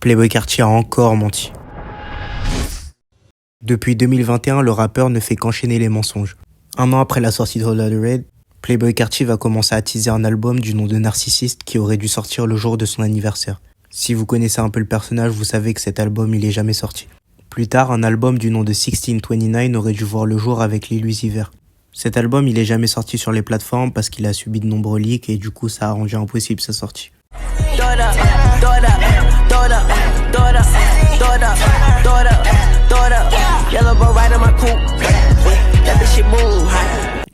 Playboi Carti a encore menti. Depuis 2021, le rappeur ne fait qu'enchaîner les mensonges. Un an après la sortie de Holla the Red, Playboi Carti va commencer à teaser un album du nom de Narcissiste qui aurait dû sortir le jour de son anniversaire. Si vous connaissez un peu le personnage, vous savez que cet album il est jamais sorti. Plus tard, un album du nom de 1629 aurait dû voir le jour avec Lil Uzi Vert. Cet album il est jamais sorti sur les plateformes parce qu'il a subi de nombreux leaks et du coup ça a rendu impossible sa sortie.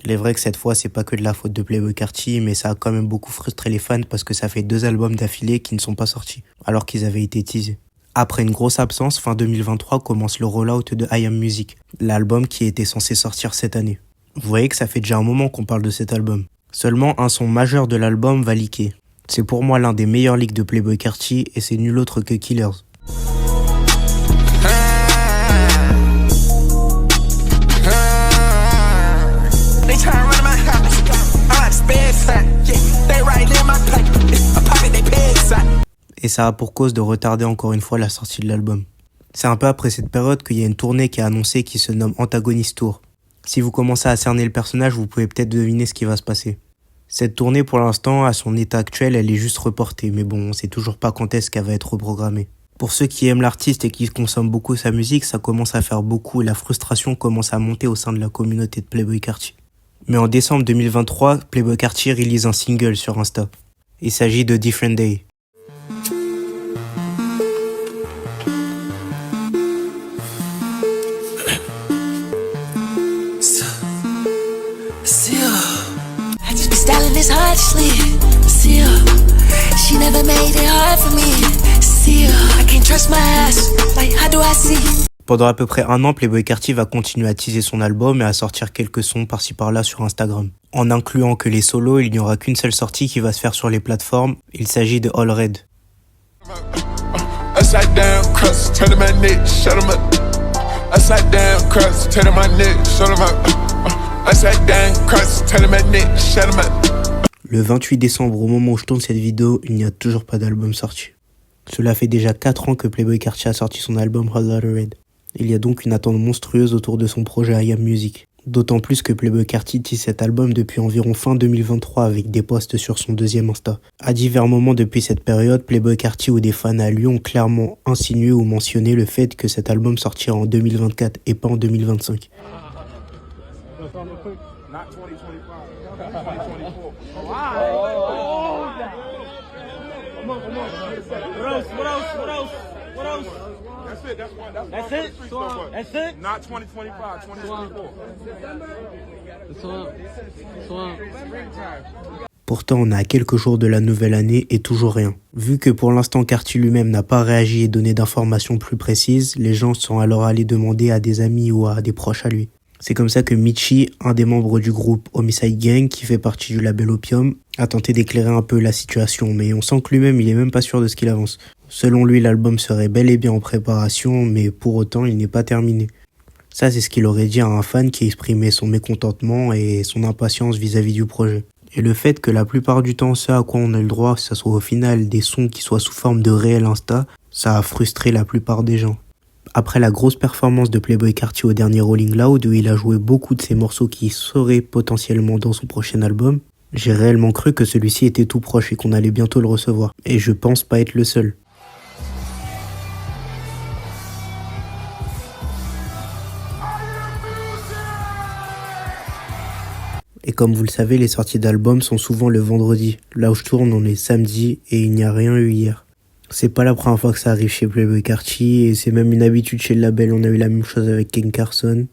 Il est vrai que cette fois c'est pas que de la faute de Playboi Carti, mais ça a quand même beaucoup frustré les fans parce que ça fait 2 albums d'affilée qui ne sont pas sortis, alors qu'ils avaient été teasés. Après une grosse absence, fin 2023 commence le rollout de I Am Music, l'album qui était censé sortir cette année. Vous voyez que ça fait déjà un moment qu'on parle de cet album. Seulement un son majeur de l'album va leaker. C'est pour moi l'un des meilleurs leaks de Playboi Carti et c'est nul autre que Killers. Et ça a pour cause de retarder encore une fois la sortie de l'album. C'est un peu après cette période qu'il y a une tournée qui est annoncée qui se nomme Antagonist Tour. Si vous commencez à cerner le personnage, vous pouvez peut-être deviner ce qui va se passer. Cette tournée, pour l'instant, à son état actuel, elle est juste reportée, mais bon, on sait toujours pas quand est-ce qu'elle va être reprogrammée. Pour ceux qui aiment l'artiste et qui consomment beaucoup sa musique, ça commence à faire beaucoup et la frustration commence à monter au sein de la communauté de Playboi Carti. Mais en décembre 2023, Playboi Carti release un single sur Insta. Il s'agit de Different Day. Pendant à peu près un an, Playboi Carti va continuer à teaser son album et à sortir quelques sons par-ci par-là sur Instagram. En incluant que les solos, il n'y aura qu'une seule sortie qui va se faire sur les plateformes. Il s'agit de All Red. Le 28 décembre, au moment où je tourne cette vidéo, il n'y a toujours pas d'album sorti. Cela fait déjà 4 ans que Playboi Carti a sorti son album Holla the Red. Il y a donc une attente monstrueuse autour de son projet I Am Music. D'autant plus que Playboi Carti tease cet album depuis environ fin 2023 avec des posts sur son deuxième Insta. À divers moments depuis cette période, Playboi Carti ou des fans à lui ont clairement insinué ou mentionné le fait que cet album sortira en 2024 et pas en 2025. That's it? Not 2025, 2024. Pourtant, on est à quelques jours de la nouvelle année et toujours rien. Vu que pour l'instant Carti lui-même n'a pas réagi et donné d'informations plus précises, les gens sont alors allés demander à des amis ou à des proches à lui. C'est comme ça que Michi, un des membres du groupe Homicide Gang, qui fait partie du label Opium, a tenté d'éclairer un peu la situation, mais on sent que lui-même, il est même pas sûr de ce qu'il avance. Selon lui, l'album serait bel et bien en préparation, mais pour autant, il n'est pas terminé. Ça, c'est ce qu'il aurait dit à un fan qui exprimait son mécontentement et son impatience vis-à-vis du projet. Et le fait que la plupart du temps, ce à quoi on a le droit, que ce soit au final des sons qui soient sous forme de réel Insta, ça a frustré la plupart des gens. Après la grosse performance de Playboi Carti au dernier Rolling Loud, où il a joué beaucoup de ses morceaux qui seraient potentiellement dans son prochain album, j'ai réellement cru que celui-ci était tout proche et qu'on allait bientôt le recevoir. Et je pense pas être le seul. Et comme vous le savez, les sorties d'albums sont souvent le vendredi. Là où je tourne, on est samedi et il n'y a rien eu hier. C'est pas la première fois que ça arrive chez Playboi Carti et c'est même une habitude chez le label. On a eu la même chose avec Ken Carson.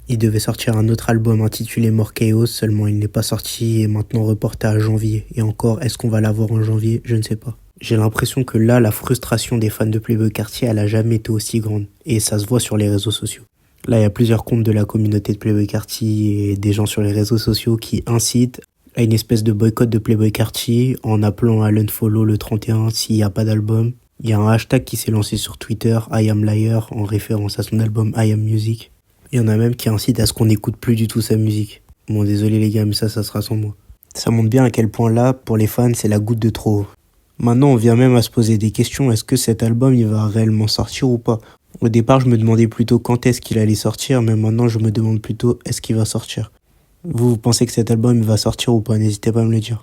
Il devait sortir un autre album intitulé More Chaos, seulement il n'est pas sorti et est maintenant reporté à janvier. Et encore, est-ce qu'on va l'avoir en janvier? Je ne sais pas. J'ai l'impression que là, la frustration des fans de Playboi Carti, elle a jamais été aussi grande. Et ça se voit sur les réseaux sociaux. Là, il y a plusieurs comptes de la communauté de Playboi Carti et des gens sur les réseaux sociaux qui incitent à une espèce de boycott de Playboi Carti en appelant à l'unfollow le 31 s'il n'y a pas d'album. Il y a un hashtag qui s'est lancé sur Twitter, I Am Liar, en référence à son album I Am Music. Il y en a même qui incitent à ce qu'on n'écoute plus du tout sa musique. Bon, désolé les gars, mais ça sera sans moi. Ça montre bien à quel point là, pour les fans, c'est la goutte de trop. Maintenant, on vient même à se poser des questions. Est-ce que cet album, il va réellement sortir ou pas? Au départ, je me demandais plutôt quand est-ce qu'il allait sortir, mais maintenant, je me demande plutôt est-ce qu'il va sortir. Vous pensez que cet album, il va sortir ou pas? N'hésitez pas à me le dire.